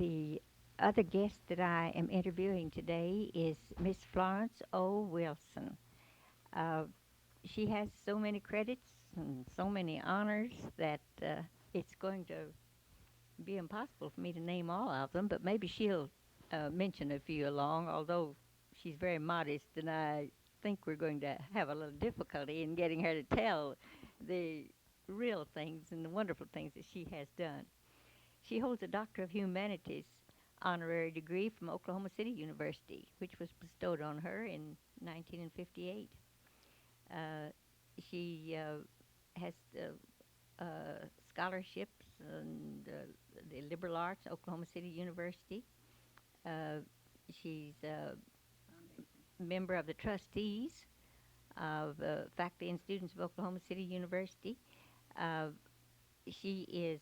The other guest that I am interviewing today is Miss Florence O. Wilson. Uh, she has so many credits and so many honors that it's going to be impossible for me to name all of them, but maybe she'll mention a few along, although she's very modest, and I think we're going to have a little difficulty in getting her to tell the real things and the wonderful things that she has done. She holds a Doctor of Humanities honorary degree from Oklahoma City University, which was bestowed on her in 1958. Uh, she has scholarships and the liberal arts, Oklahoma City University. Uh, she's a member of the trustees of faculty and students of Oklahoma City University. Uh, she is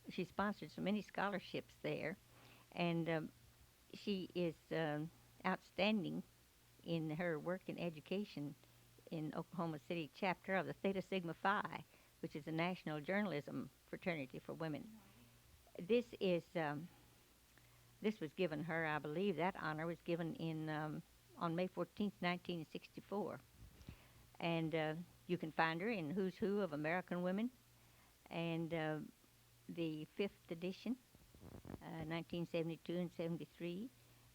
she sponsored so many scholarships there, and she is outstanding in her work in education in Oklahoma City chapter of the Theta Sigma Phi, which is a national journalism fraternity for women. This is this was given her, I believe, that honor was given in on May 14th, 1964, and you can find her in Who's Who of American Women and the fifth edition, 1972 and 73,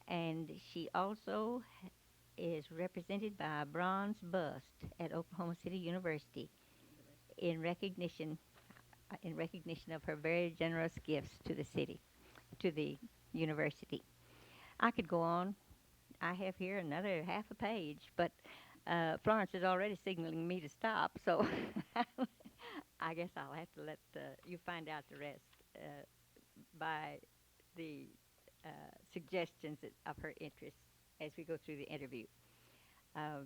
and she also is represented by a bronze bust at Oklahoma City University in recognition of her very generous gifts to the city, to the university. I could go on. I have here another half a page, but Florence is already signaling me to stop, so I guess I'll have to let you find out the rest by the suggestions of her interests as we go through the interview. Uh,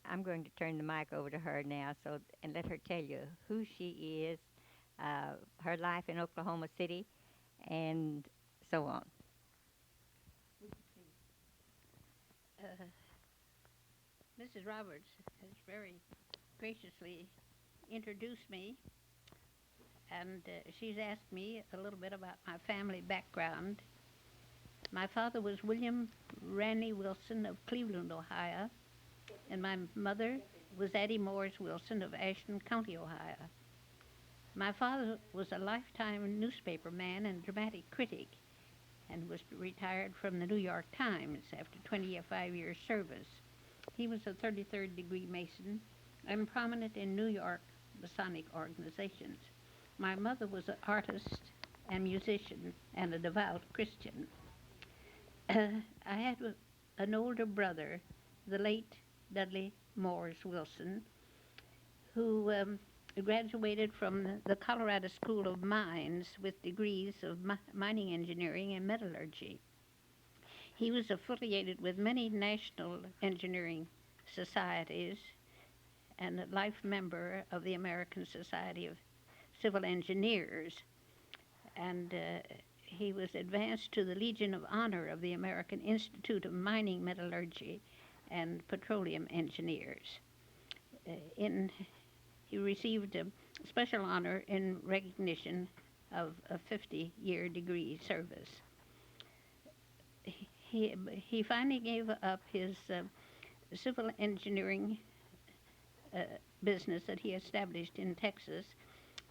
I'm going to turn the mic over to her now, and let her tell you who she is, her life in Oklahoma City, and so on. Uh, Mrs. Roberts has very graciously introduced me, and she's asked me a little bit about my family background. My father was William Randy Wilson of Cleveland, Ohio, and my mother was Addie Morris Wilson of Ashton County, Ohio. My father was a lifetime newspaper man and dramatic critic and was retired from the New York Times after 25 years service. He was a 33rd degree Mason and prominent in New York Masonic organizations. My mother was an artist and musician and a devout Christian. I had an older brother, the late Dudley Morris Wilson, who graduated from the Colorado School of Mines with degrees of mining engineering and metallurgy. He was affiliated with many national engineering societies and a life member of the American Society of Civil Engineers. And he was advanced to the Legion of Honor of the American Institute of Mining Metallurgy and Petroleum Engineers. He received a special honor in recognition of a 50-year degree service. He finally gave up his civil engineering business that he established in Texas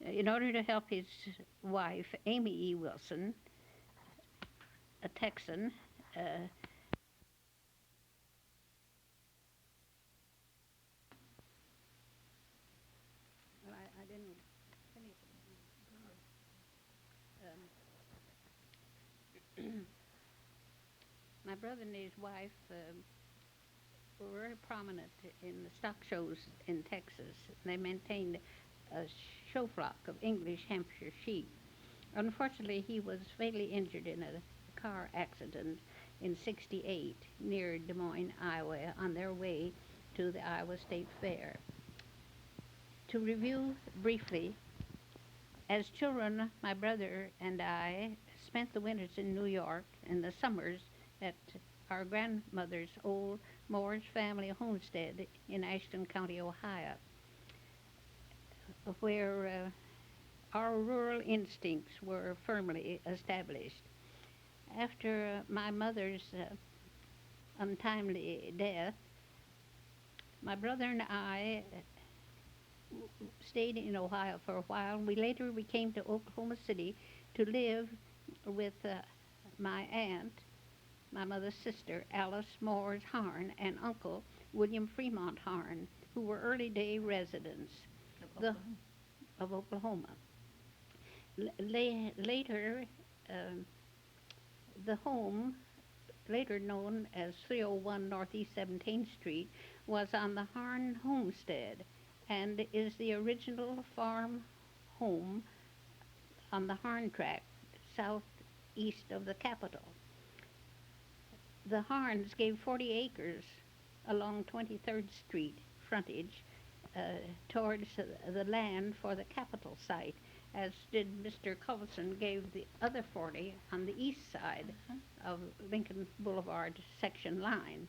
in order to help his wife, Amy E. Wilson, a Texan. Well, I didn't finish it. My brother and his wife were very prominent in the stock shows in Texas. They maintained a show flock of English Hampshire sheep. Unfortunately, he was fatally injured in a car accident in '68 near Des Moines, Iowa, on their way to the Iowa State Fair. To review briefly, as children, my brother and I spent the winters in New York and the summers at our grandmother's old Morris family homestead in Ashton County, Ohio, where our rural instincts were firmly established. After my mother's untimely death, my brother and I stayed in Ohio for a while. We came to Oklahoma City to live with my aunt, my mother's sister, Alice Moores Harn, and uncle, William Fremont Harn, who were early day residents the, of Oklahoma. Later, um the home, later known as 301 Northeast 17th Street, was on the Harn Homestead and is the original farm home on the Harn Tract, southeast of the Capitol. The Harns gave 40 acres along 23rd Street frontage uh, towards the land for the Capitol site, as did Mr. Culverson gave the other 40 on the east side of Lincoln Boulevard section line.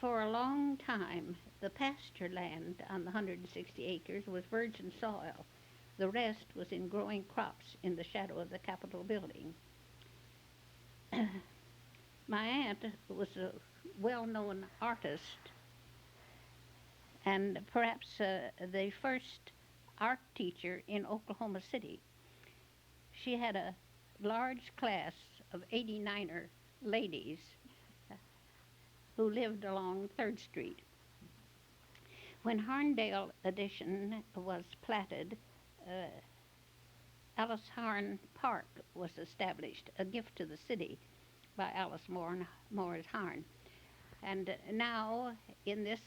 For a long time, the pasture land on the 160 acres was virgin soil. The rest was in growing crops in the shadow of the Capitol building. My aunt was a well-known artist and perhaps the first art teacher in Oklahoma City. She had a large class of 89er ladies who lived along 3rd Street. When Harndale Addition was platted, Alice Harn Park was established, a gift to the city by Alice Moores Harn. And now, in this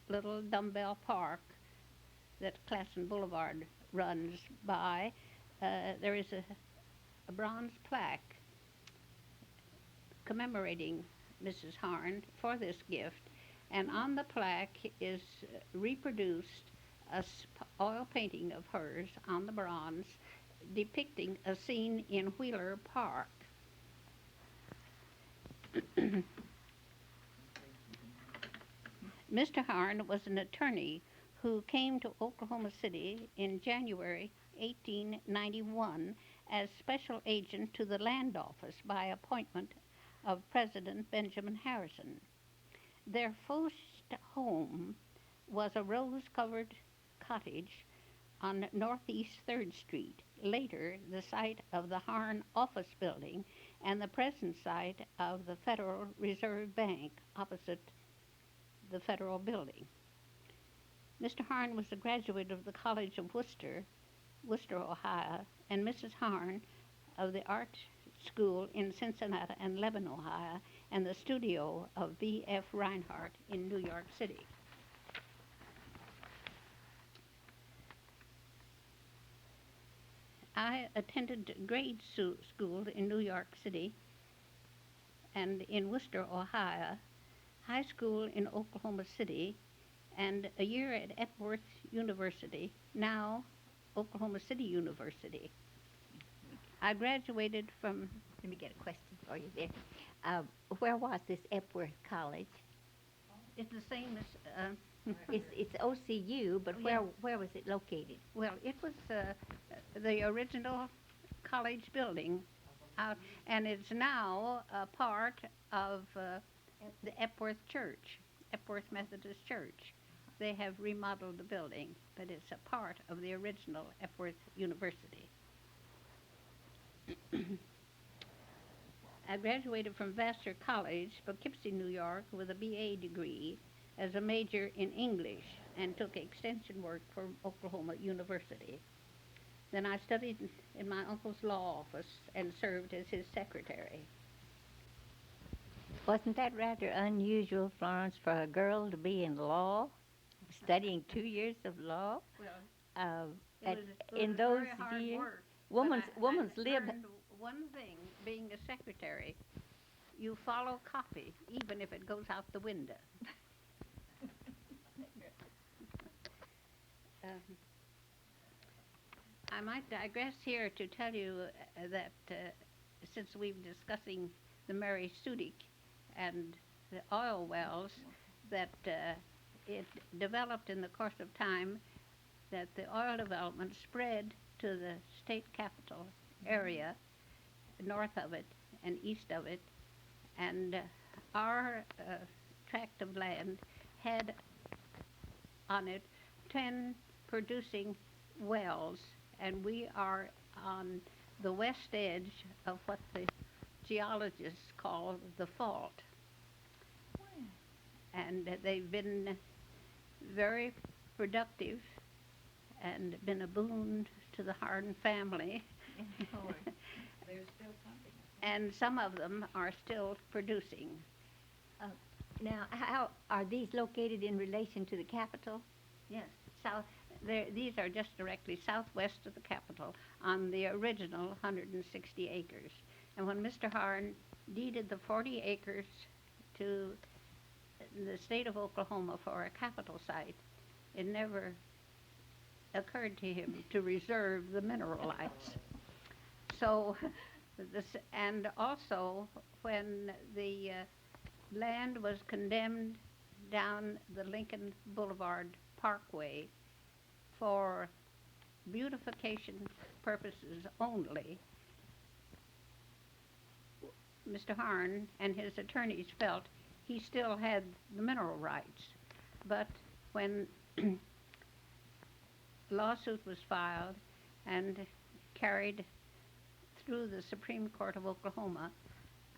little dumbbell park that Classen Boulevard runs by, there is a bronze plaque commemorating Mrs. Harn for this gift. And on the plaque is reproduced a oil painting of hers on the bronze depicting a scene in Wheeler Park. Mr. Harn was an attorney who came to Oklahoma City in January 1891 as special agent to the land office by appointment of President Benjamin Harrison. Their first home was a rose-covered cottage on Northeast 3rd Street, later the site of the Harn Office Building and the present site of the Federal Reserve Bank opposite the Federal Building. Mr. Harn was a graduate of the College of Worcester, Ohio, and Mrs. Harn of the Art School in Cincinnati and Lebanon, Ohio, and the studio of B.F. Reinhardt in New York City. I attended grade school in New York City and in Worcester, Ohio, high school in Oklahoma City, and a year at Epworth University, now Oklahoma City University. I graduated from... Let me get a question for you there. Where was this Epworth College? It's the same as... It's OCU, but where was it located? Well, it was the original college building, and it's now a part of the Epworth Church, Epworth Methodist Church. They have remodeled the building, but it's a part of the original Epworth University. I graduated from Vassar College, Poughkeepsie, New York, with a BA degree as a major in English and took extension work for Oklahoma University. Then I studied in my uncle's law office and served as his secretary. Wasn't that rather unusual, Florence, for a girl to be in law, studying 2 years of law? Well, in those very hard years, work, woman's I lib. learned one thing, being a secretary, you follow copy, even if it goes out the window. I might digress here to tell you that since we've discussing the Mary Sudik and the oil wells, that it developed in the course of time that the oil development spread to the state capital area, north of it and east of it, and our tract of land had on it 10 producing wells, and we are on the west edge of what the geologists call the fault. And they've been very productive and been a boon to the Harden family. There's still something. And some of them are still producing. Now, how are these located in relation to the capital? Yes, these are just directly southwest of the capital on the original 160 acres. And when Mr. Harn deeded the 40 acres to the state of Oklahoma for a capital site, it never occurred to him to reserve the mineral rights. So, and also when the land was condemned down the Lincoln Boulevard Parkway for beautification purposes only, Mr. Harn and his attorneys felt he still had the mineral rights. But when lawsuit was filed and carried through the Supreme Court of Oklahoma,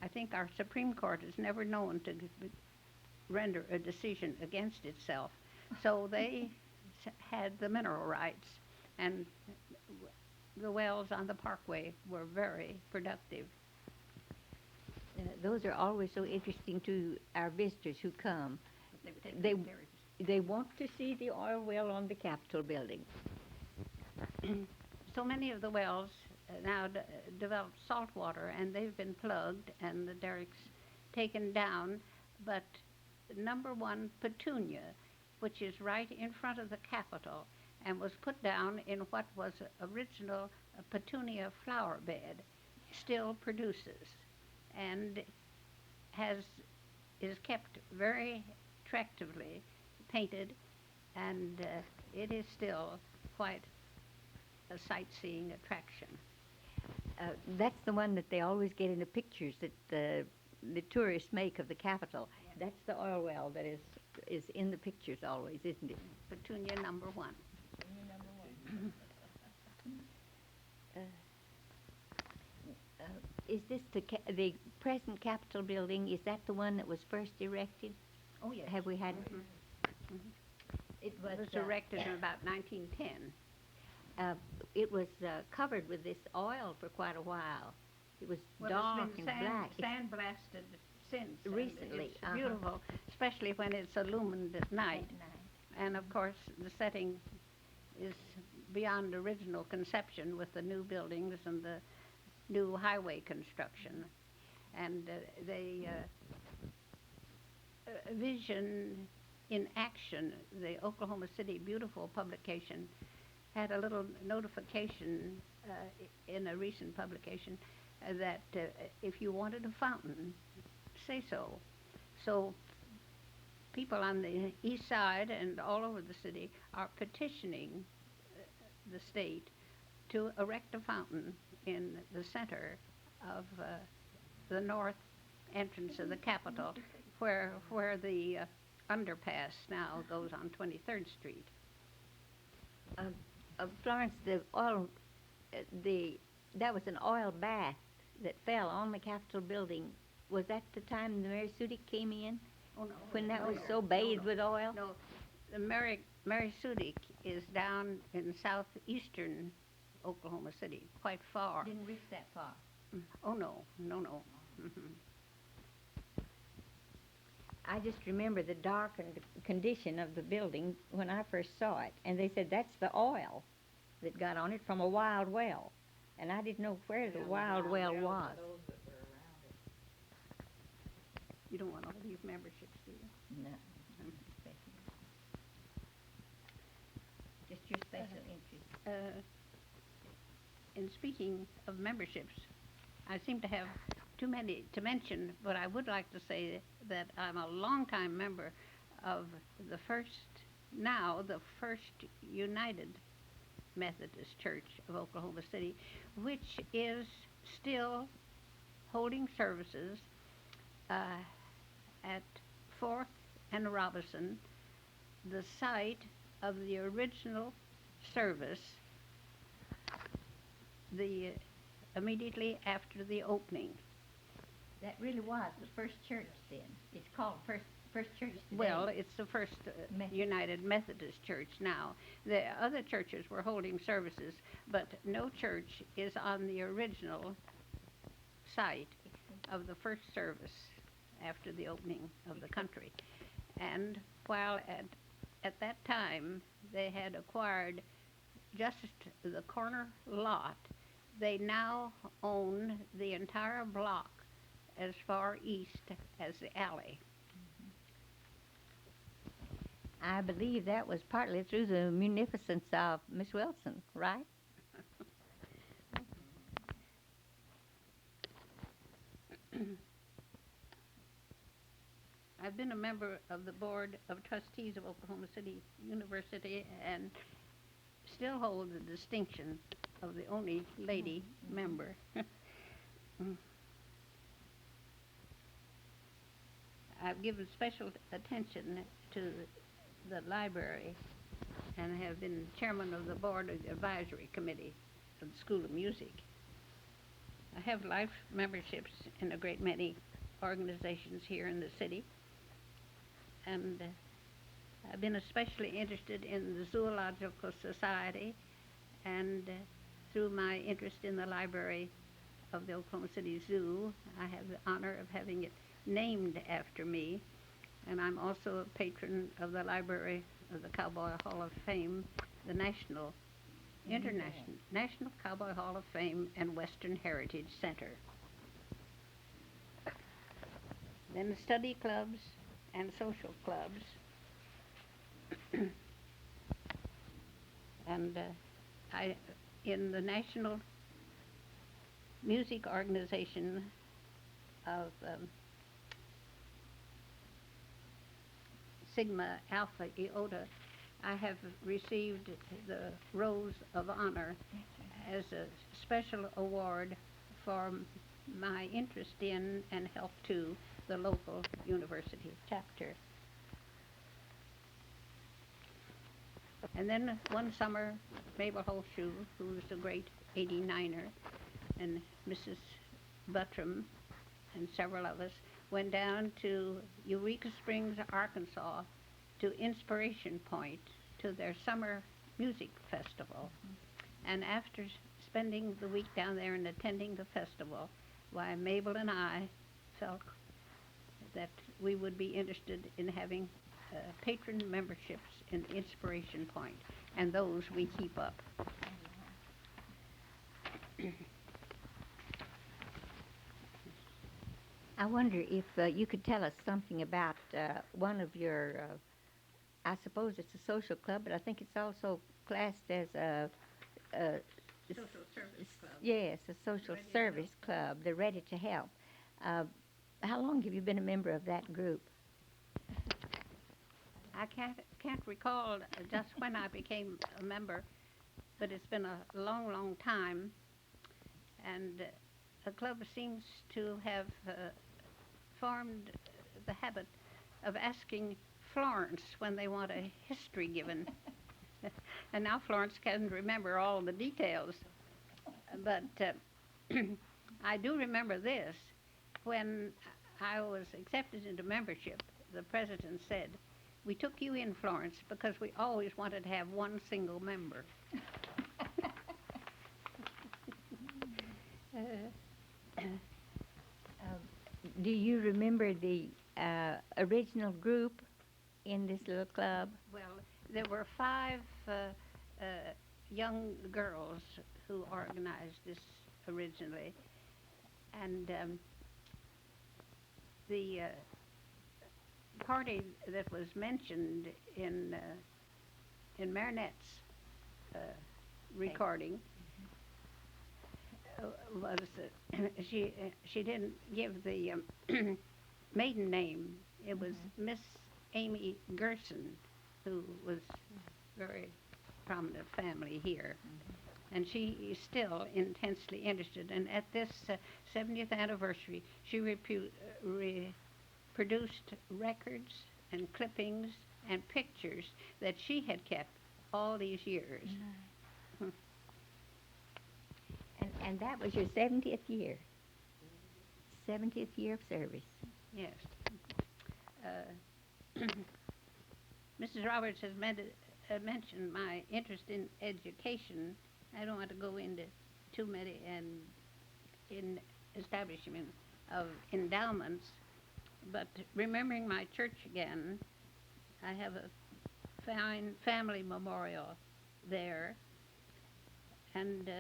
I think our Supreme Court is never known to render a decision against itself. So they had the mineral rights, and the wells on the parkway were very productive. Those are always so interesting to our visitors who come. They They want to see the oil well on the Capitol building. So many of the wells now develop salt water, and they've been plugged and the derricks taken down. But number one, Petunia, which is right in front of the Capitol and was put down in what was original Petunia flower bed, still produces and is kept very attractively painted, and it is still quite a sightseeing attraction. That's the one that they always get in the pictures that the tourists make of the Capitol. Yeah. That's the oil well that is in the pictures always, isn't it? Petunia number one. Is this the present Capitol building? Is that the one that was first erected? Oh, yes. Have we had? Mhm. It It was erected in about 1910. It was covered with this oil for quite a while. It was dark It's and been black. sandblasted since. and Recently, It's beautiful, especially when it's illumined at night. And of course, the setting is beyond original conception with the new buildings and the new highway construction. And they Vision in Action, the Oklahoma City Beautiful publication, had a little notification in a recent publication that if you wanted a fountain, say so. So people on the east side and all over the city are petitioning the state to erect a fountain in the center of the north entrance of the Capitol, where the underpass now goes on 23rd Street. Florence, the oil, that was an oil bath that fell on the Capitol building. Was that the time the Mary Sudi came in? Oh, no. When that was so bathed with oil? No, the Mary Sudi is down in southeastern Oklahoma City, quite far. Didn't reach that far. Oh, no. Mhm. I just remember the darkened condition of the building when I first saw it. And they said that's the oil that got on it from a wild well. And I didn't know where the wild well was. You don't want all these memberships, do you? No. Just your special interest. In speaking of memberships, I seem to have too many to mention, but I would like to say that I'm a longtime member of the first United Methodist Church of Oklahoma City, which is still holding services at 4th and Robinson, the site of the original service, the immediately after the opening. That really was the first church then. It's called First Church today. Well, it's the first United Methodist Church now. The other churches were holding services, but no church is on the original site of the first service after the opening of the country. And while at that time they had acquired just the corner lot, they now own the entire block as far east as the alley. I believe that was partly through the munificence of Miss Wilson, right? I've been a member of the Board of Trustees of Oklahoma City University and still hold the distinction of the only lady member. I've given special attention to the library and have been chairman of the board of the advisory committee of the School of Music. I have life memberships in a great many organizations here in the city, and I've been especially interested in the Zoological Society, and through my interest in the library of the Oklahoma City Zoo, I have the honor of having it named after me, and I'm also a patron of the Library of the Cowboy Hall of Fame, the National Cowboy Hall of Fame and Western Heritage Center. Then the study clubs and social clubs, and I in the National Music Organization of Sigma Alpha Iota, I have received the Rose of Honor as a special award for my interest in and help to the local university chapter. And then one summer, Mabel Holshoe, who was a great 89er, and Mrs. Buttram and several of us went down to Eureka Springs, Arkansas, to Inspiration Point, to their summer music festival. And after spending the week down there and attending the festival, why, Mabel and I felt that we would be interested in having patron memberships in Inspiration Point, and those we keep up. I wonder if you could tell us something about one of your, I suppose it's a social club, but I think it's also classed as a Social service club. Yes, a social service club, the Ready to Help. How long have you been a member of that group? I can't recall just when I became a member, but it's been a long, long time, and the club seems to have formed the habit of asking Florence when they want a history given. And now Florence can't remember all the details, but I do remember this. When I was accepted into membership, the president said, "We took you in, Florence, because we always wanted to have one single member." Do you remember the original group in this little club? Well, there were 5 young girls who organized this originally, and the party that was mentioned in Marinette's recording was she didn't give the maiden name. It was Miss Amy Gerson, who was very prominent family here. And she is still intensely interested. And at this 70th anniversary, she produced records and clippings and pictures that she had kept all these years. And that was your 70th year. 70th year of service. Yes. Mrs. Roberts has mentioned my interest in education. I don't want to go into too many and in establishment of endowments, but remembering my church again, I have a fine family memorial there, and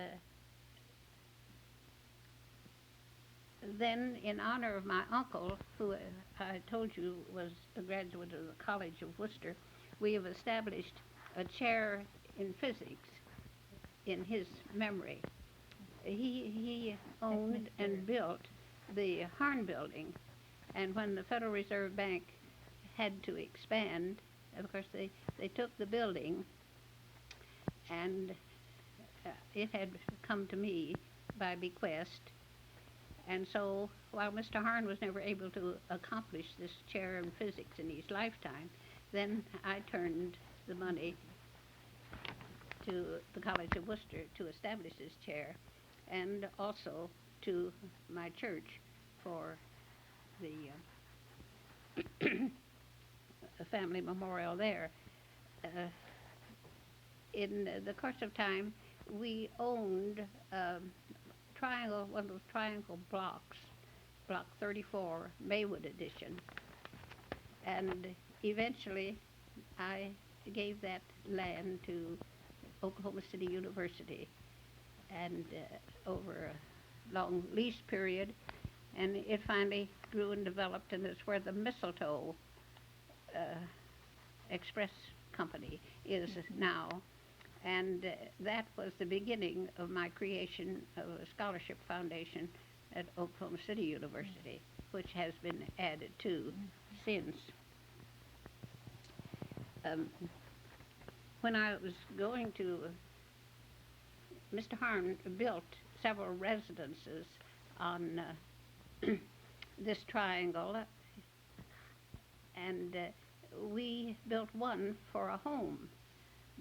then in honor of my uncle, who I told you was a graduate of the College of Worcester, we have established a chair in physics in his memory. He owned and built the Harn building, and when the Federal Reserve Bank had to expand, of course they took the building, and it had come to me by bequest. And so while Mr. Harn was never able to accomplish this chair in physics in his lifetime, then I turned the money to the College of Worcester to establish this chair, and also to my church for the family memorial there. In the course of time, we owned one of those triangle blocks, Block 34, Maywood Edition, and eventually I gave that land to Oklahoma City University, and over a long lease period, and it finally grew and developed, and it's where the Mistletoe Express Company is now. And that was the beginning of my creation of a scholarship foundation at Oklahoma City University, which has been added to since. When I was going to, Mr. Harn built several residences on this triangle, and we built one for a home.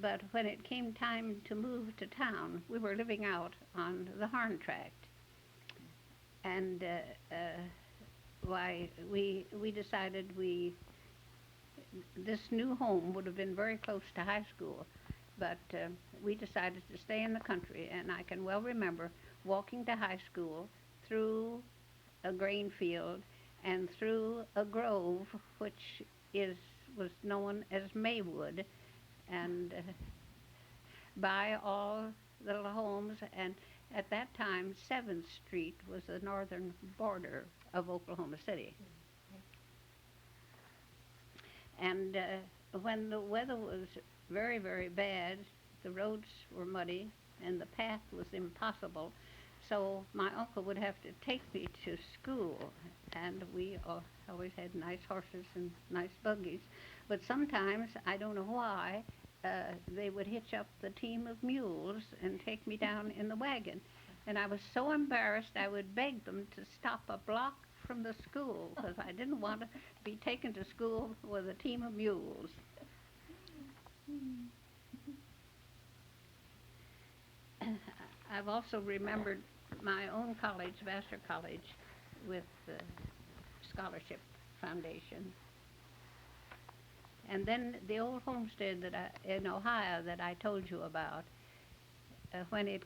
But when it came time to move to town, we were living out on the Harn tract. And we decided this new home would have been very close to high school, but we decided to stay in the country. And I can well remember walking to high school through a grain field and through a grove, which was known as Maywood, and by all the little homes. And at that time, 7th Street was the northern border of Oklahoma City. And when the weather was very, very bad, the roads were muddy and the path was impossible, so my uncle would have to take me to school, and we always had nice horses and nice buggies. But sometimes, I don't know why, they would hitch up the team of mules and take me down in the wagon. And I was so embarrassed, I would beg them to stop a block from the school, because I didn't want to be taken to school with a team of mules. I've also remembered my own college, Vassar College, with the Scholarship Foundation. And then the old homestead in Ohio that I told you about, when it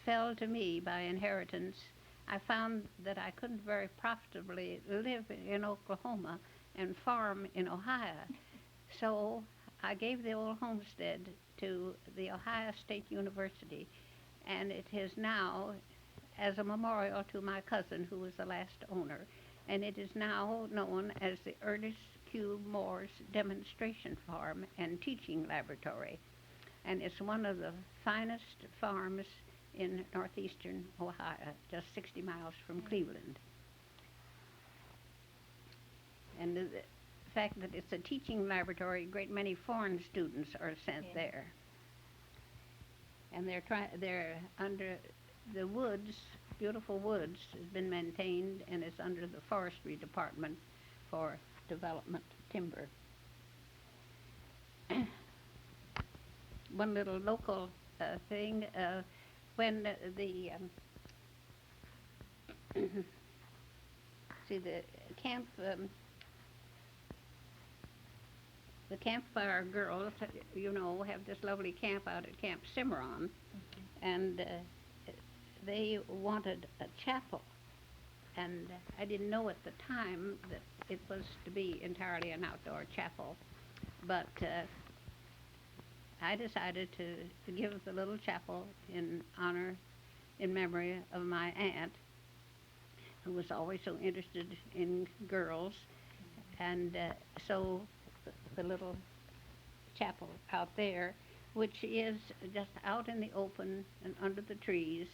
fell to me by inheritance, I found that I couldn't very profitably live in Oklahoma and farm in Ohio. So I gave the old homestead to the Ohio State University, and it is now as a memorial to my cousin, who was the last owner, and it is now known as the Ernest Q. Moore's Demonstration Farm and Teaching Laboratory, and it's one of the finest farms in northeastern Ohio, just 60 miles from Cleveland. And the fact that it's a teaching laboratory, a great many foreign students are sent there. and they're under the woods, beautiful woods, has been maintained, and it's under the forestry department for development timber. One little local thing, when see the camp, the campfire girls, have this lovely camp out at Camp Cimarron, and they wanted a chapel, and I didn't know at the time that it was to be entirely an outdoor chapel, but I decided to give the little chapel in memory of my aunt, who was always so interested in girls, and so the little chapel out there, which is just out in the open and under the trees,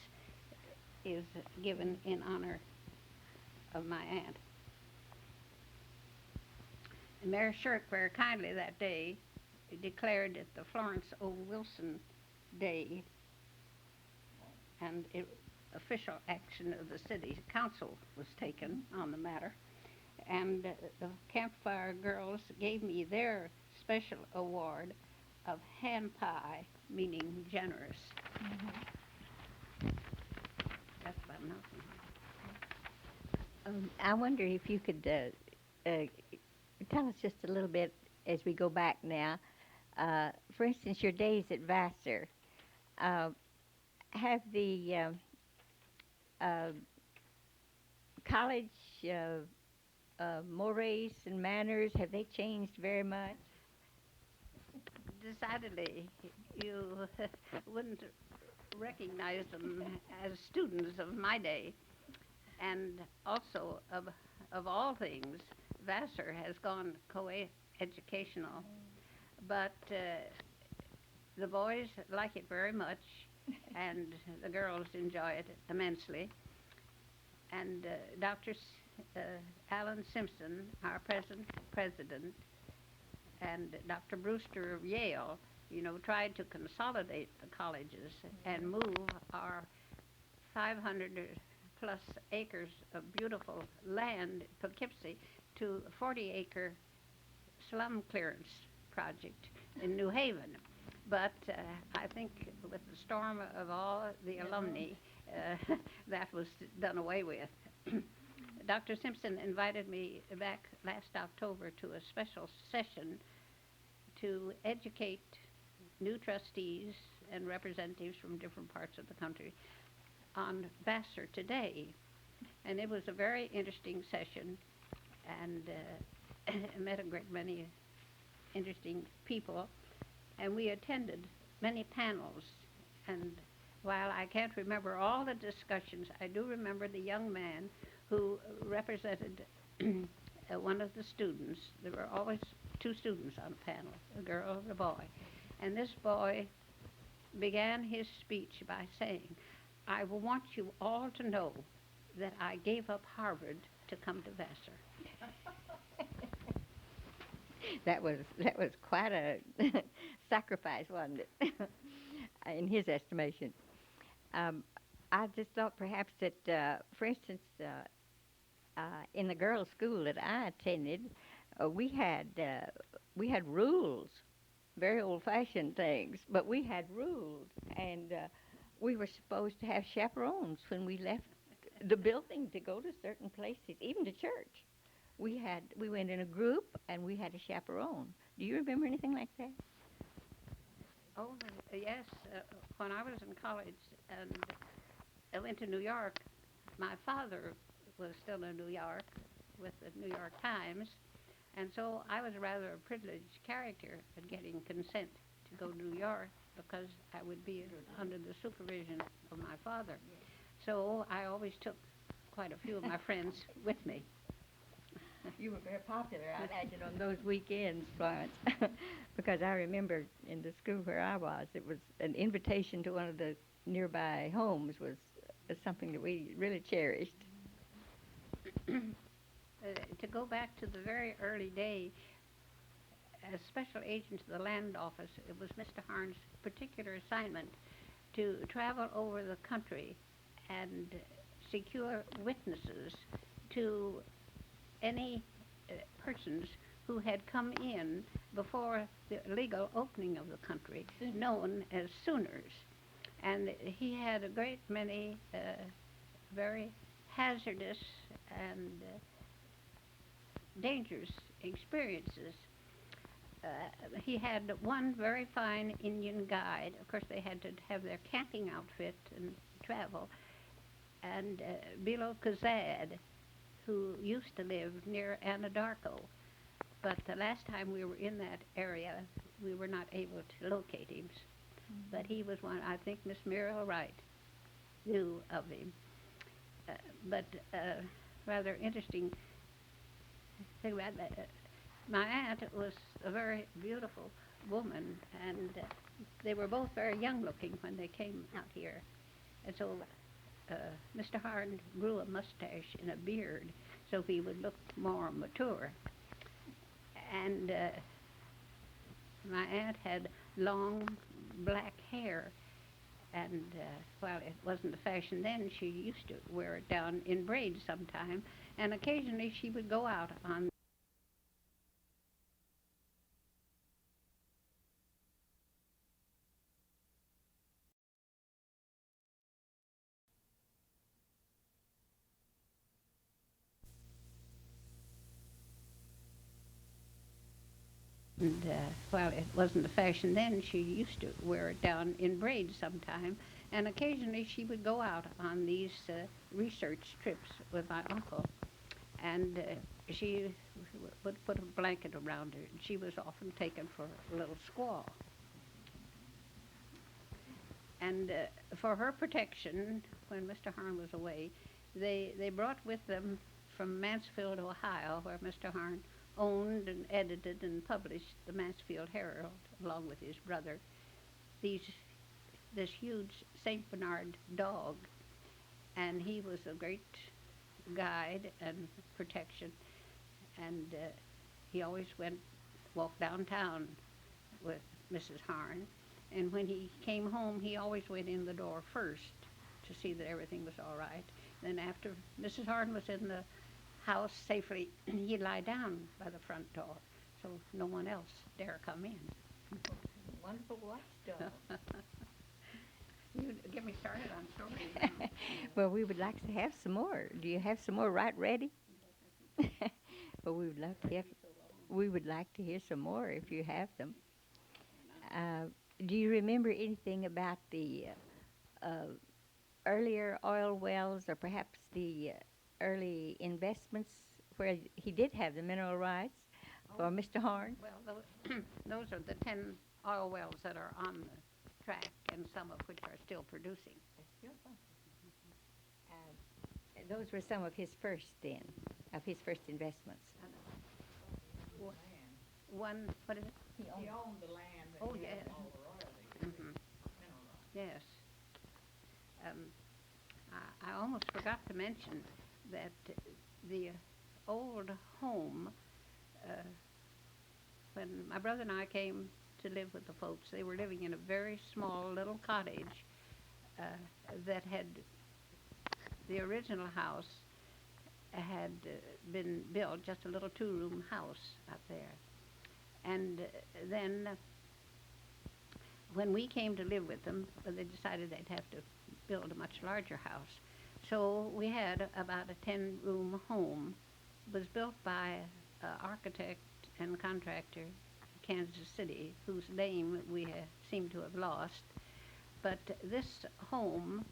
is given in honor of my aunt. And Mayor Shirk very kindly that day declared it the Florence Wilson Day, and official action of the city council was taken on the matter. And the campfire girls gave me their special award of hand pie, meaning generous. That's about nothing. I wonder if you could tell us just a little bit as we go back now. For instance, your days at Vassar. Have the college mores and manners, have they changed very much? Decidedly, you wouldn't recognize them as students of my day. And also, of all things, Vassar has gone co-educational. But the boys like it very much, and the girls enjoy it immensely. And Dr. Alan Simpson, our present president, and Dr. Brewster of Yale, tried to consolidate the colleges and move our 500 plus acres of beautiful land, Poughkeepsie, to a 40-acre slum clearance project in New Haven. But I think with the storm of all the alumni, that was done away with. Dr. Simpson invited me back last October to a special session to educate new trustees and representatives from different parts of the country on Vassar today. And it was a very interesting session, and met a great many interesting people, and we attended many panels. And while I can't remember all the discussions, I do remember the young man who represented one of the students. There were always two students on a panel, a girl and a boy. And this boy began his speech by saying, "I want you all to know that I gave up Harvard to come to Vassar." That was quite a sacrifice, wasn't it? In his estimation. I just thought perhaps that, for instance, in the girls' school that I attended, we had rules, very old-fashioned things, but we had rules, and we were supposed to have chaperones when we left the building to go to certain places, even to church. We went in a group, and we had a chaperone. Do you remember anything like that? Oh, yes. When I was in college and I went to New York, my father was still in New York with the New York Times, and so I was rather a privileged character in getting consent to go to New York because I would be under the supervision of my father. So I always took quite a few of my friends with me. You were very popular, I imagine, on those weekends, Florence, because I remember in the school where I was, it was an invitation to one of the nearby homes was something that we really cherished. To go back to the very early day, as special agent to the land office, it was Mr. Harn's particular assignment to travel over the country and secure witnesses to any persons who had come in before the legal opening of the country, known as Sooners. And he had a great many very hazardous and dangerous experiences. He had one very fine Indian guide. Of course, they had to have their camping outfit and travel. And Bilo Kazad, who used to live near Anadarko. But the last time we were in that area, we were not able to locate him. But he was one, I think Miss Muriel Wright knew of him. But rather interesting thing about that, my aunt was a very beautiful woman, and they were both very young looking when they came out here. And so Mr. Harn grew a mustache and a beard so he would look more mature. And my aunt had long black hair, and while it wasn't the fashion then, she used to wear it down in braids sometime, and occasionally she would go out on and while it wasn't the fashion then, she used to wear it down in braids sometime, and occasionally she would go out on these research trips with my uncle, and she would put a blanket around her, and she was often taken for a little squaw. And for her protection, when Mr. Harn was away, they brought with them from Mansfield, Ohio, where Mr. Harn owned and edited and published the Mansfield Herald, along with his brother, this huge St. Bernard dog. And he was a great guide and protection. And he always walked downtown with Mrs. Harn. And when he came home, he always went in the door first to see that everything was all right. Then after Mrs. Harn was in the house safely, he'd lie down by the front door so no one else dare come in. Wonderful watchdog. You get me started on stories. Well, we would like to have some more. Do you have some more right ready? Well, we would like to hear some more if you have them. Do you remember anything about the earlier oil wells, or perhaps the early investments where he did have the mineral rights for Mr. Harn? Well, those are the 10 oil wells that are on the track, and some of which are still producing. Those were some of his first investments. One, what is it? He owned the land and Oh, he yes. had all the royalties. Mhm. Mineral rights. Yes. I almost forgot to mention that the old home, when my brother and I came to live with the folks, they were living in a very small little cottage that had, the original house had been built, just a little two-room house out there. And then when we came to live with them, they decided they'd have to build a much larger house. So we had about a 10-room home. It was built by an architect and contractor in Kansas City, whose name we seem to have lost. But this home,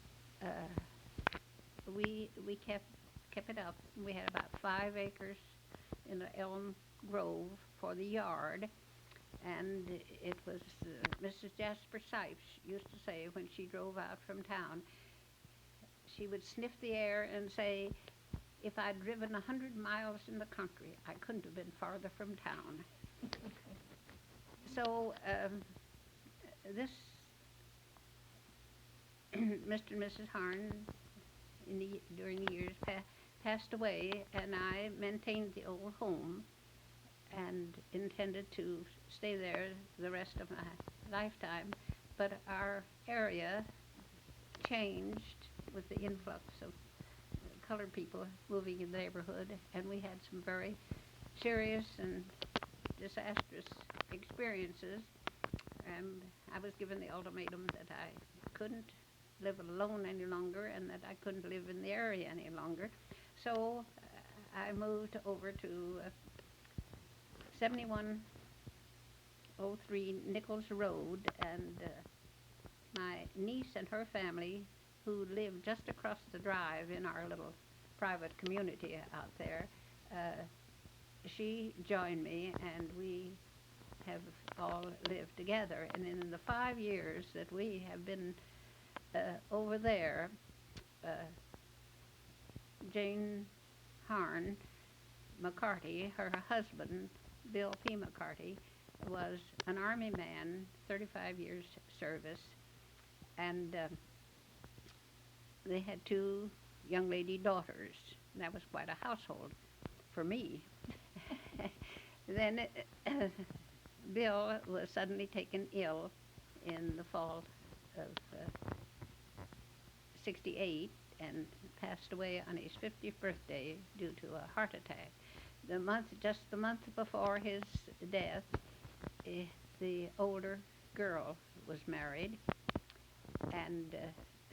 we kept it up. We had about 5 acres in the elm grove for the yard, and it was Mrs. Jasper Sipes used to say when she drove out from town, she would sniff the air and say, if I'd driven 100 miles in the country, I couldn't have been farther from town. So this Mr. and Mrs. Harn during the years passed away, and I maintained the old home and intended to stay there the rest of my lifetime. But our area changed with the influx of colored people moving in the neighborhood, and we had some very serious and disastrous experiences. And I was given the ultimatum that I couldn't live alone any longer and that I couldn't live in the area any longer. So I moved over to 7103 Nichols Road, and my niece and her family, who lived just across the drive in our little private community out there, she joined me, and we have all lived together. And in the 5 years that we have been over there, uh, Jane Harn McCarty, her husband, Bill P. McCarty, was an Army man, 35 years service, and they had two young lady daughters. That was quite a household for me. Then Bill was suddenly taken ill in the fall of '68 and passed away on his 50th birthday due to a heart attack. Just the month before his death, the older girl was married, and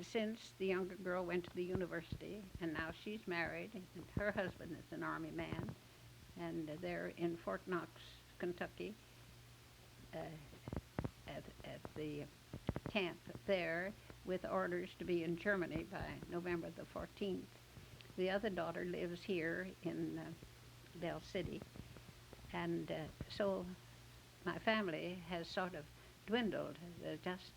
since the younger girl went to the university, and now she's married, and her husband is an Army man, and they're in Fort Knox, Kentucky, uh, at the camp there, with orders to be in Germany by November the 14th. The other daughter lives here in Del City, and so my family has sort of dwindled. Just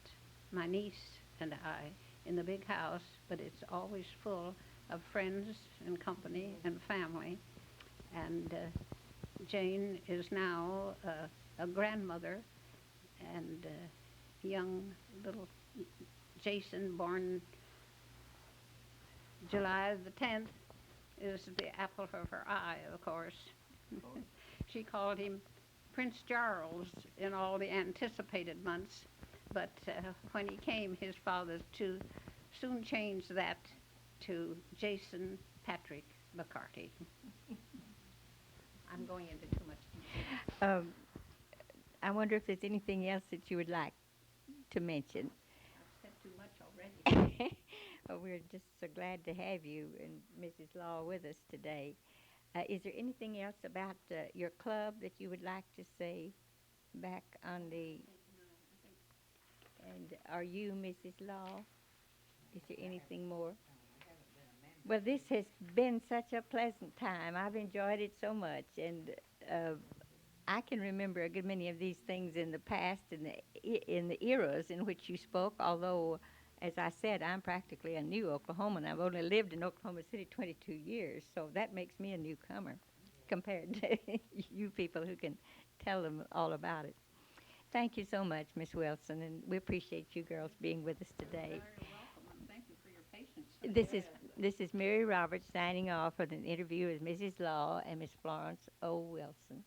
my niece and I in the big house, but it's always full of friends and company and family. And Jane is now a grandmother, and young little Jason, born July the 10th, is the apple of her eye, of course. She called him Prince Charles in all the anticipated months, but when he came, his father soon changed that to Jason Patrick McCarty. I'm going into too much detail. I wonder if there's anything else that you would like to mention. I've said too much already. Well, we're just so glad to have you and Mrs. Law with us today. Is there anything else about your club that you would like to say back on the? And are you Mrs. Law? Is there anything more? Well, this has been such a pleasant time. I've enjoyed it so much, and I can remember a good many of these things in the past, in the eras in which you spoke. Although, as I said, I'm practically a new Oklahoman. I've only lived in Oklahoma City 22 years, so that makes me a newcomer compared to you people who can tell them all about it. Thank you so much, Miss Wilson, and we appreciate you girls being with us today. You're very welcome, and thank you for your patience. This is Mary Roberts signing off with an interview with Mrs. Law and Miss Florence O. Wilson.